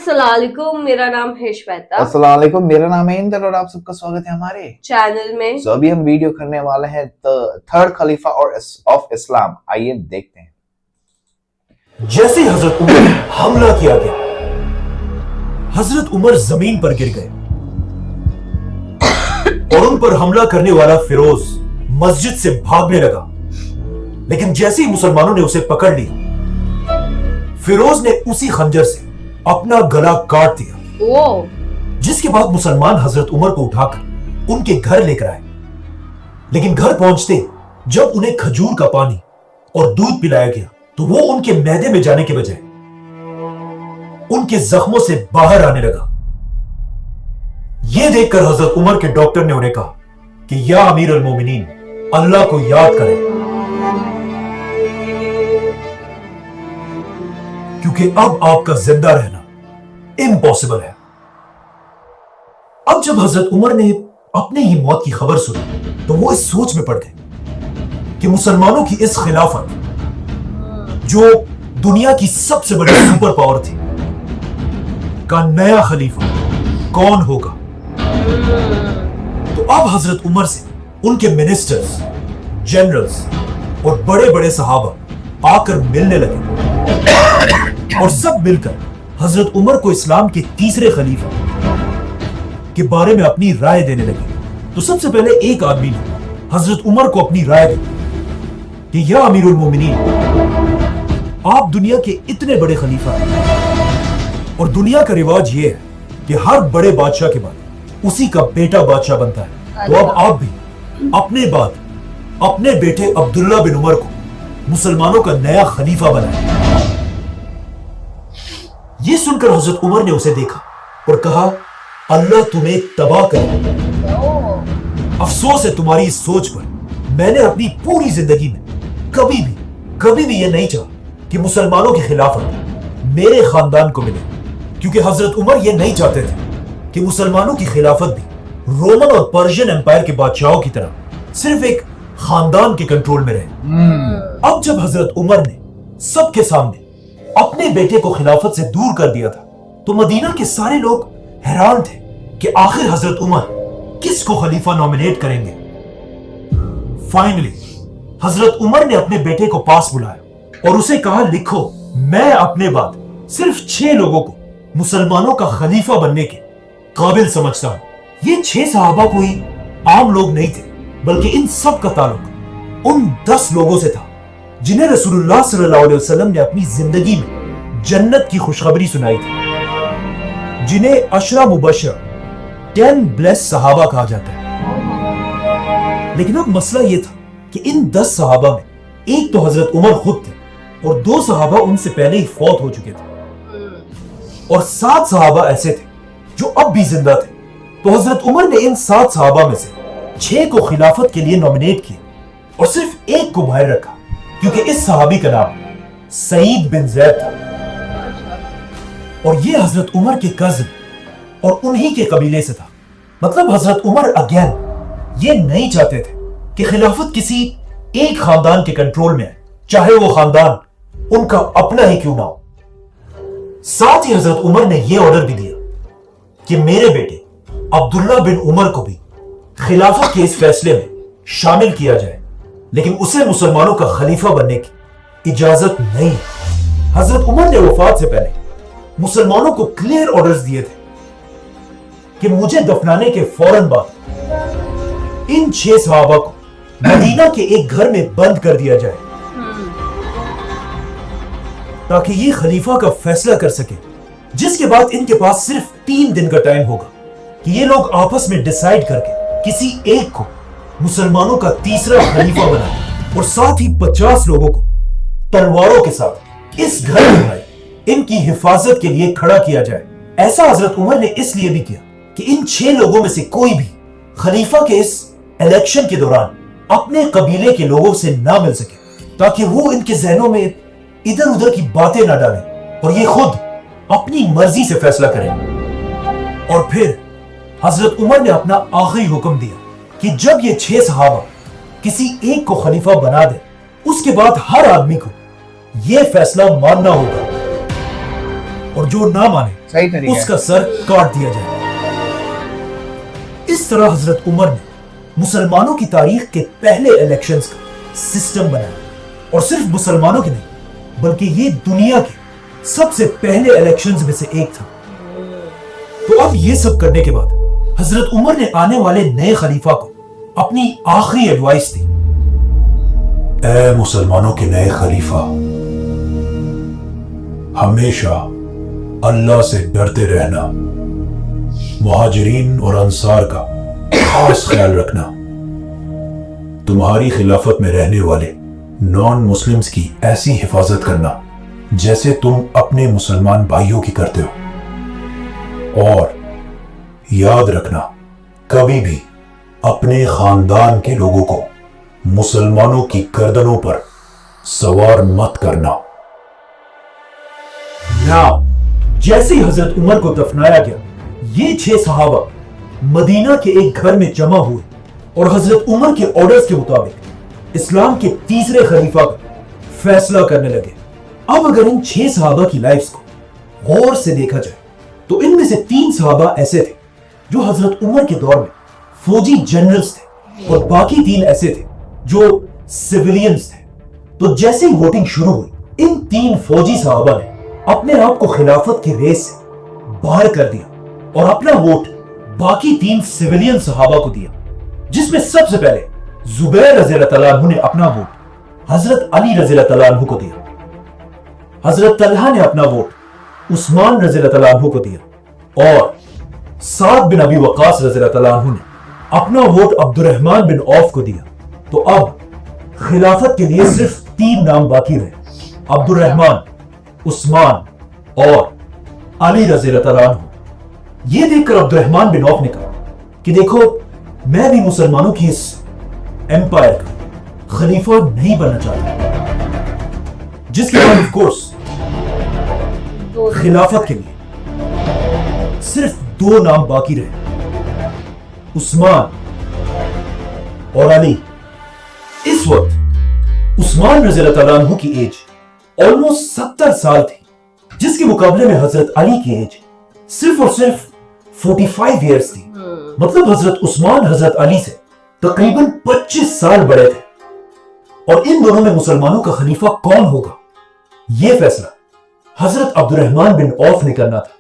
अस्सलाम वालेकुम, मेरा नाम है श्वेता। अस्सलाम वालेकुम, मेरा नाम है इंदर और आप सबका स्वागत है हमारे चैनल में। तो अभी हम वीडियो करने वाले हैं थर्ड खलीफा ऑफ इस्लाम। आइए देखते हैं। जैसे हजरत उमर हमला किया गया, हजरत उमर जमीन पर गिर गए और उन पर हमला करने वाला फिरोज मस्जिद से भागने लगा, लेकिन जैसे ही मुसलमानों ने उसे पकड़ लिया, फिरोज ने उसी खंजर से अपना गला काट दिया। जिसके बाद मुसलमान हजरत उमर को उठाकर उनके घर लेकर आए, लेकिन घर पहुंचते जब उन्हें खजूर का पानी और दूध पिलाया गया तो वो उनके मैदे में जाने के बजाय उनके जख्मों से बाहर आने लगा। यह देखकर हजरत उमर के डॉक्टर ने उन्हें कहा कि या अमीर अल मोमिनीन, अल्लाह को याद करें, क्योंकि अब आपका जिंदा रहना इम्पॉसिबल है। अब जब हजरत उमर ने अपने ही मौत की खबर सुनी तो वो इस सोच में पड़ गए कि मुसलमानों की इस खिलाफत, जो दुनिया की सबसे बड़ी सुपर पावर थी, का नया खलीफा कौन होगा। तो अब हजरत उमर से उनके मिनिस्टर्स, जनरल्स और बड़े बड़े सहाबा आकर मिलने लगे और सब मिलकर हजरत उमर को इस्लाम के तीसरे खलीफा के बारे में अपनी राय देने लगे। तो सबसे पहले एक आदमी ने हजरत उमर को अपनी राय दी कि या अमीरुल मोमिनीन, आप दुनिया के इतने बड़े खलीफा हैं और दुनिया का रिवाज यह है कि हर बड़े बादशाह के बाद उसी का बेटा बादशाह बनता है। तो अब आप भी अपने बाद अपने बेटे अब्दुल्ला बिन उमर को मुसलमानों का नया खलीफा बनाए। यह सुनकर हजरत उमर ने उसे देखा और कहा, अल्लाह तुम्हें तबाह करे। अफसोस है तुम्हारी इस सोच पर। मैंने अपनी पूरी जिंदगी में कभी भी यह नहीं चाहा कि मुसलमानों की खिलाफत मेरे खानदान को मिले, क्योंकि हजरत उमर यह नहीं चाहते थे कि मुसलमानों की खिलाफत भी रोमन और पर्शियन एम्पायर के बादशाहों की तरह सिर्फ एक खानदान के कंट्रोल में रहे। अब जब हजरत उमर ने सबके सामने अपने बेटे को खिलाफत से दूर कर दिया था, तो मदीना के सारे लोग हैरान थे कि आखिर हजरत उमर किसको खलीफा नॉमिनेट करेंगे। फाइनली हजरत उमर ने अपने बेटे को पास बुलाया और उसे कहा, लिखो, मैं अपने बाद सिर्फ 6 लोगों को मुसलमानों का खलीफा बनने के काबिल समझता हूं। ये 6 सहाबा कोई आम लोग नहीं थे, बल्कि इन सब का ताल्लुक उन 10 लोगों से था जिन्हें रसूलुल्लाह सल्लल्लाहु अलैहि वसल्लम ने अपनी जिंदगी में जन्नत की खुशखबरी सुनाई थी, जिन्हें अशरा मुबशर 10 ब्लेस्ड सहाबा कहा जाता है। लेकिन अब मसला यह था कि इन 10 सहाबा में एक तो हजरत उमर खुद थे और 2 सहाबा उनसे पहले ही फौत हो चुके थे और 7 सहाबा ऐसे थे जो अब भी जिंदा थे। तो हजरत उमर ने इन 7 सहाबा में से 6 को खिलाफत के लिए नॉमिनेट किया और सिर्फ एक को बाहर रखा, क्योंकि इस सहाबी का नाम सईद बिन ज़ैद था और यह हजरत उमर के कज़न और उन्हीं के कबीले से था। मतलब हजरत उमर अगेन ये नहीं चाहते थे कि खिलाफत किसी एक खानदान के कंट्रोल में है, चाहे वो खानदान उनका अपना ही क्यों ना हो। साथ ही हजरत उमर ने यह ऑर्डर भी दिया कि मेरे बेटे अब्दुल्ला बिन उमर को भी खिलाफत के इस फैसले में शामिल किया जाए, लेकिन उसे मुसलमानों का खलीफा बनने की इजाजत नहीं है। हजरत उमर ने वफात से पहले मुसलमानों को क्लियर ऑर्डर्स दिए थे कि मुझे दफनाने के फौरन बाद इन 6 सहाबा को मदीना के एक घर में बंद कर दिया जाए, ताकि ये खलीफा का फैसला कर सके, जिसके बाद इनके पास सिर्फ 3 दिन का टाइम होगा कि ये लोग आपस में डिसाइड करके किसी एक को मुसलमानों का तीसरा खलीफा बनाए और साथ ही 50 लोगों को तलवारों के साथ इस घर में लाए इनकी हिफाजत के लिए खड़ा किया जाए। ऐसा हजरत उमर ने इसलिए भी किया कि इन 6 लोगों में से कोई भी खलीफा के इस इलेक्शन के दौरान अपने कबीले के लोगों से ना मिल सके, ताकि वो इनके जहनों में इधर उधर की बातें ना डालें और ये खुद अपनी मर्जी से फैसला करें। और फिर हजरत उमर ने अपना आखिरी हुक्म दिया कि जब ये 6 सहाबा किसी एक को खलीफा बना दे, उसके बाद हर आदमी को यह फैसला मानना होगा اور جو نہ مانے صحیح طریقہ اس کا سر کاٹ دیا جائے. اس طرح حضرت عمر نے مسلمانوں کی تاریخ کے پہلے الیکشنز کا سسٹم بنایا, اور صرف مسلمانوں کے نہیں بلکہ یہ دنیا کے سب سے پہلے الیکشنز میں سے ایک تھا. تو اب یہ سب کرنے کے بعد حضرت عمر نے آنے والے نئے خلیفہ کو اپنی آخری ایڈوائس دی. اے مسلمانوں کے نئے خلیفہ, ہمیشہ اللہ سے ڈرتے رہنا, مہاجرین اور انصار کا خاص خیال رکھنا, تمہاری خلافت میں رہنے والے نان مسلمز کی ایسی حفاظت کرنا جیسے تم اپنے مسلمان بھائیوں کی کرتے ہو, اور یاد رکھنا کبھی بھی اپنے خاندان کے لوگوں کو مسلمانوں کی گردنوں پر سوار مت کرنا. جیسے ہی حضرت عمر کو دفنایا گیا, یہ 6 صحابہ مدینہ کے ایک گھر میں جمع ہوئے اور حضرت عمر کے آرڈرز کے مطابق اسلام کے تیسرے خلیفہ کا فیصلہ کرنے لگے. اب اگر ان 6 صحابہ کی لائفز کو غور سے دیکھا جائے تو ان میں سے 3 صحابہ ایسے تھے جو حضرت عمر کے دور میں فوجی جنرلز تھے, اور باقی 3 ایسے تھے جو سیویلینز تھے. تو جیسے ہی ووٹنگ شروع ہوئی, ان 3 فوجی صحابہ نے اپنے آپ کو خلافت کی ریس سے باہر کر دیا اور اپنا ووٹ باقی 3 سیویلین صحابہ کو دیا, جس میں سب سے پہلے زبیر رضی اللہ تعالیٰ عنہ نے اپنا ووٹ حضرت علی رضی اللہ تعالیٰ عنہ کو دیا. حضرت طلحہ نے اپنا ووٹ عثمان رضی اللہ تعالیٰ عنہ کو دیا, اور سعد بن ابی وقاص رضی اللہ تعالیٰ عنہ نے اپنا ووٹ عبد الرحمن بن عوف کو دیا. تو اب خلافت کے لیے صرف 3 نام باقی رہے, عبد الرحمن, عثمان اور علی رضی اللہ تعالیٰ عنہ. یہ دیکھ کر عبد الرحمن بن عوف نے کہا کہ دیکھو, میں بھی مسلمانوں کی اس ایمپائر کا خلیفہ نہیں بننا چاہتا, جس کے بعد آف کورس خلافت کے لیے صرف 2 نام باقی رہے, عثمان اور علی. اس وقت عثمان رضی اللہ تعالیٰ عنہ کی ایج آلموسٹ 70 سال تھی, جس کے مقابلے میں حضرت علی کی ایج صرف اور صرف 45 ایئرز تھی. مطلب حضرت عثمان حضرت علی سے تقریباً 25 سال بڑے تھے. اور ان دونوں میں مسلمانوں کا خلیفہ کون ہوگا, یہ فیصلہ حضرت عبد الرحمن بن عوف نے کرنا تھا,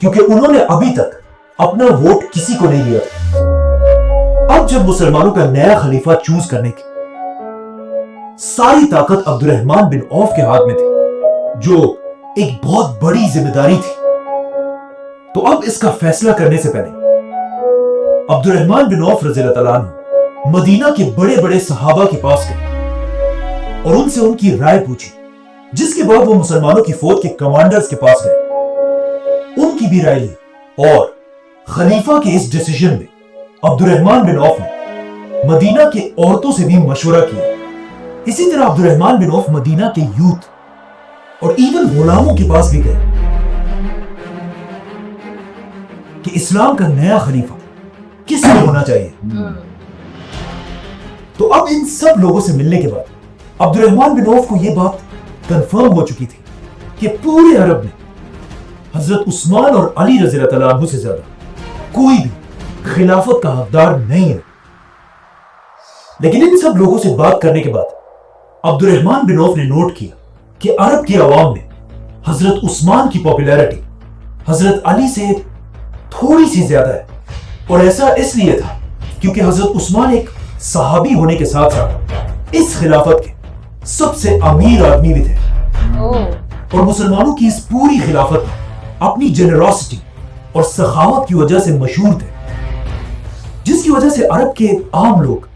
کیونکہ انہوں نے ابھی تک اپنا ووٹ کسی کو نہیں دیا تھا. اب جب مسلمانوں کا نیا خلیفہ چوز کرنے کی ساری طاقت عبد الرحمن بن عوف کے ہاتھ میں تھی, جو ایک بہت بڑی ذمہ داری تھی, تو اب اس کا فیصلہ کرنے سے پہلے عبد الرحمن بن عوف رضی اللہ تعالیٰ عنہ مدینہ کے بڑے بڑے صحابہ کے پاس گئے اور ان سے ان کی رائے پوچھی, جس کے بعد وہ مسلمانوں کی فوج کے کمانڈرز کے پاس گئے, ان کی بھی رائے لی, اور خلیفہ کے اس ڈیسیژن میں عبد الرحمن بن عوف نے مدینہ کے عورتوں سے بھی مشورہ کیا. اسی طرح عبد الرحمن بن عوف مدینہ کے یوتھ اور ایون غلاموں کے پاس بھی گئے کہ اسلام کا نیا خلیفہ کس میں ہونا چاہیے. تو اب ان سب لوگوں سے ملنے کے بعد عبد الرحمن بن عوف کو یہ بات کنفرم ہو چکی تھی کہ پورے عرب میں حضرت عثمان اور علی رضی اللہ تعالیٰ عنہ سے زیادہ کوئی بھی خلافت کا حقدار نہیں ہے. لیکن ان سب لوگوں سے بات کرنے کے بعد عبد الرحمن بن عوف نے نوٹ کیا کہ عرب کی عوام میں حضرت عثمان کی پاپولیرٹی حضرت علی سے تھوڑی سی زیادہ ہے, اور ایسا اس لیے تھا کیونکہ حضرت عثمان ایک صحابی ہونے کے ساتھ ساتھ اس خلافت کے سب سے امیر آدمی بھی تھے, اور مسلمانوں کی اس پوری خلافت میں اپنی جنراسٹی اور سخاوت کی وجہ سے مشہور تھے, جس کی وجہ سے عرب کے عام لوگ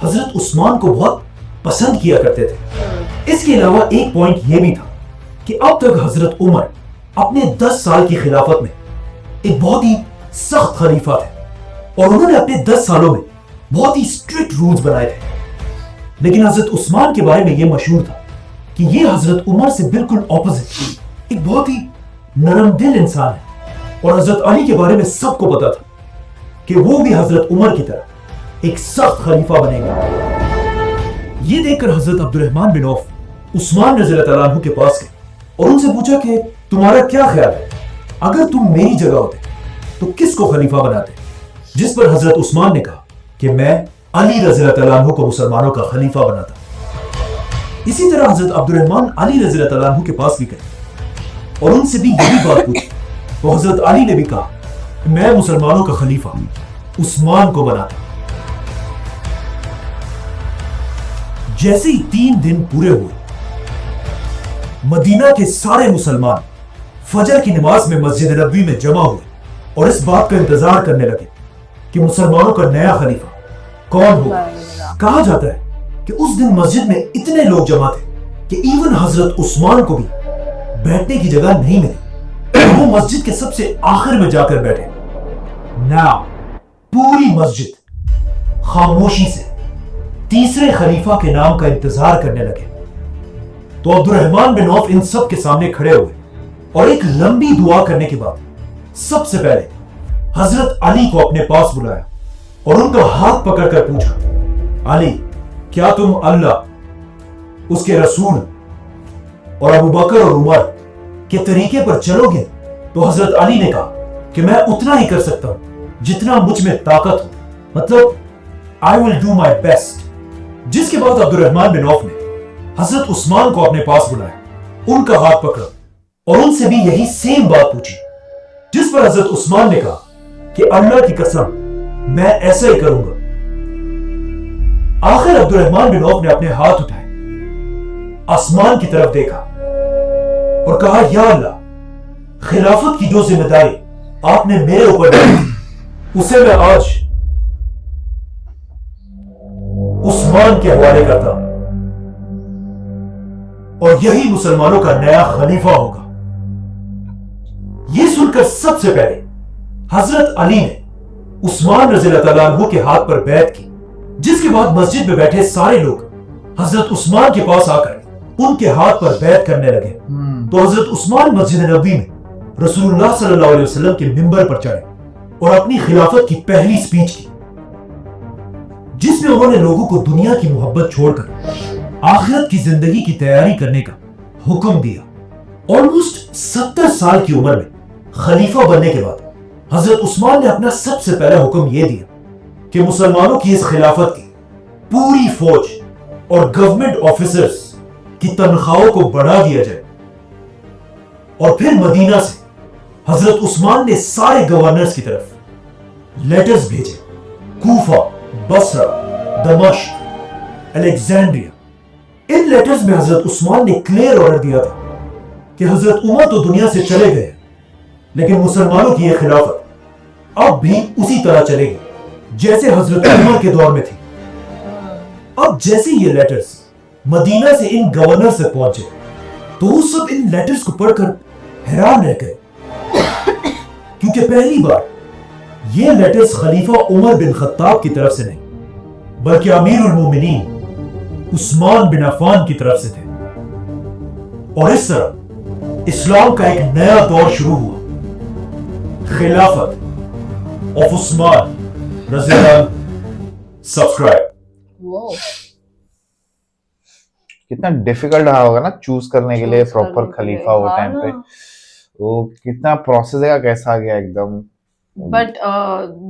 حضرت عثمان کو بہت پسند کیا کرتے تھے. اس کے علاوہ ایک پوائنٹ یہ بھی تھا کہ اب تک حضرت عمر اپنے 10 سال کی خلافت میں ایک بہت ہی سخت خلیفہ تھے, اور انہوں نے اپنے 10 سالوں میں بہت ہی اسٹرکٹ رولز بنائے تھے. لیکن حضرت عثمان کے بارے میں یہ مشہور تھا کہ یہ حضرت عمر سے بالکل اپوزٹ ایک بہت ہی نرم دل انسان ہے, اور حضرت علی کے بارے میں سب کو پتا تھا کہ وہ بھی حضرت عمر کی طرح ایک سخت خلیفہ بنے گا. یہ دیکھ کر حضرت عبد الرحمن بن عوف عثمان رضی اللہ تعالیٰ عنہ کے پاس گئے اور ان سے پوچھا کہ तुम्हारा क्या ख्याल है, अगर तुम मेरी जगह होते तो किसको खलीफा बनाते? जिस पर हजरत उस्मान ने कहा कि मैं अली रज़ियल्लाहु अन्हु को मुसलमानों का खलीफा बनाता। इसी तरह हजरत अब्दुर्रहमान अली रज़ियल्लाहु अन्हु के पास भी गए और उनसे भी यही बात पूछी, तो हजरत अली ने भी कहा मैं मुसलमानों का खलीफा उस्मान को बनाता। जैसे ही 3 दिन पूरे हुए, मदीना के सारे मुसलमान फजर की नमाज में मस्जिद नबवी में जमा हुए और इस बात का इंतजार करने लगे कि मुसलमानों का नया खलीफा कौन होगा। कहा जाता है कि उस दिन मस्जिद में इतने लोग जमा थे कि इवन हजरत उस्मान को भी बैठने की जगह नहीं मिली। वो मस्जिद के सबसे आखिर में जाकर बैठे। नाउ पूरी मस्जिद खामोशी से तीसरे खलीफा के नाम का इंतजार करने लगे। तो अब्दुर्रहमान बिन औफ इन सब के सामने खड़े हुए और एक लंबी दुआ करने के बाद सबसे पहले हजरत अली को अपने पास बुलाया और उनका हाथ पकड़कर पूछा, अली, क्या तुम अल्लाह, उसके रसूल और अबू बकर और उमर के तरीके पर चलोगे? तो हजरत अली ने कहा कि मैं उतना ही कर सकता हूं जितना मुझ में ताकत हो, मतलब I will do my best. जिसके बाद अब्दुर्रहमान बिन औफ ने हजरत उस्मान को अपने पास बुलाया, उनका हाथ पकड़ा और उनसे भी यही सेम बात पूछी, जिस पर हजरत उस्मान ने कहा कि अल्लाह की कसम मैं ऐसा ही करूंगा। आखिर अब्दुर्रहमान बिन औफ ने अपने हाथ उठाए, आसमान की तरफ देखा और कहा, या अल्लाह, खिलाफत की जो जिम्मेदारी आपने मेरे ऊपर डाली थी उसे मैं आज उस्मान के हवाले करता हूं और यही मुसलमानों का नया खलीफा होगा। यह सुनकर सबसे पहले हजरत अली ने उस्मान रज़ियल्लाहु अन्हु के हाथ पर बैत की, जिसके बाद मस्जिद में बैठे सारे लोग हजरत उस्मान के पास आकर उनके हाथ पर बैत करने लगे। तो हजरत उस्मान मस्जिद नबवी में रसूलुल्लाह सल्लल्लाहु अलैहि वसल्लम के मिंबर पर चढ़े और अपनी खिलाफत की पहली स्पीच की, जिसमें उन्होंने लोगों को दुनिया की मोहब्बत छोड़कर आखिरत की जिंदगी की तैयारी करने का हुक्म दिया। ऑलमोस्ट 70 साल की उम्र में खलीफा बनने के बाद हजरत उस्मान ने अपना सबसे पहला हुक्म यह दिया कि मुसलमानों की इस खिलाफत की पूरी फौज और गवर्नमेंट ऑफिसर्स की तनख्वाहों को बढ़ा दिया जाए। और फिर मदीना से हजरत उस्मान ने सारे गवर्नर्स की तरफ लेटर्स भेजे, कूफा, बसरा, दमिश्क, अलेक्जेंड्रिया। इन लेटर्स में हजरत उस्मान ने क्लियर ऑर्डर दिया था कि हजरत उमर तो दुनिया से चले गए, लेकिन मुसलमानों की यह खिलाफत अब भी उसी तरह चलेगी जैसे हजरत उमर के दौर में थी। अब जैसे ये लेटर्स मदीना से इन गवर्नर से पहुंचे तो वो सब इन लेटर्स को पढ़कर हैरान रह गए, क्योंकि पहली बार ये लेटर्स खलीफा उमर बिन खत्ताब की तरफ से नहीं, बल्कि अमीरुल मोमिनीन उस्मान बिन अफ़ान की तरफ से थे। और इस तरह इस्लाम का एक नया दौर शुरू हुआ, खिलाफत ऑफ उस्मान रज़ियल्लाहु। सब्सक्राइब। कितना डिफिकल्ट रहा होगा ना चूज करने के लिए Choose प्रॉपर करने के खलीफा लिए, वो हाँ टाइम पे। ना। वो कितना प्रोसेस है, कैसा गया एकदम। बट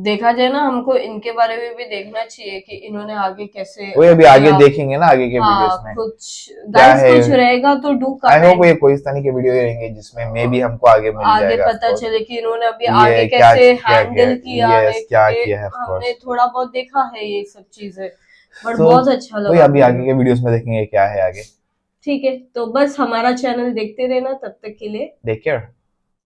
देखा जाए ना, हमको इनके बारे में भी देखना चाहिए कि इन्होंने आगे कैसे वो अभी आगे अपना- देखेंगे ना आगे के वीडियोस हाँ, में। कुछ क्या गाइस है? कुछ रहेगा तो डू आई होप कमेंट, ये कोई इस तरह के वीडियो रहेंगे जिसमें मे भी हमको आगे मिल आगे जाएगा। पता of course। चले कि इन्होंने अभी ये आगे क्या कैसे किया हैंडल गया, किया yes, है, क्या क्योंकि किया है, of हमने course। थोड़ा बहुत देखा है ये सब चीजें, बट तो बहुत अच्छा वही लगा। अभी आगे के वीडियोस में देखेंगे क्या है आगे। ठीक है, तो बस हमारा चैनल देखते रहना, तब तक के लिए टेक केयर।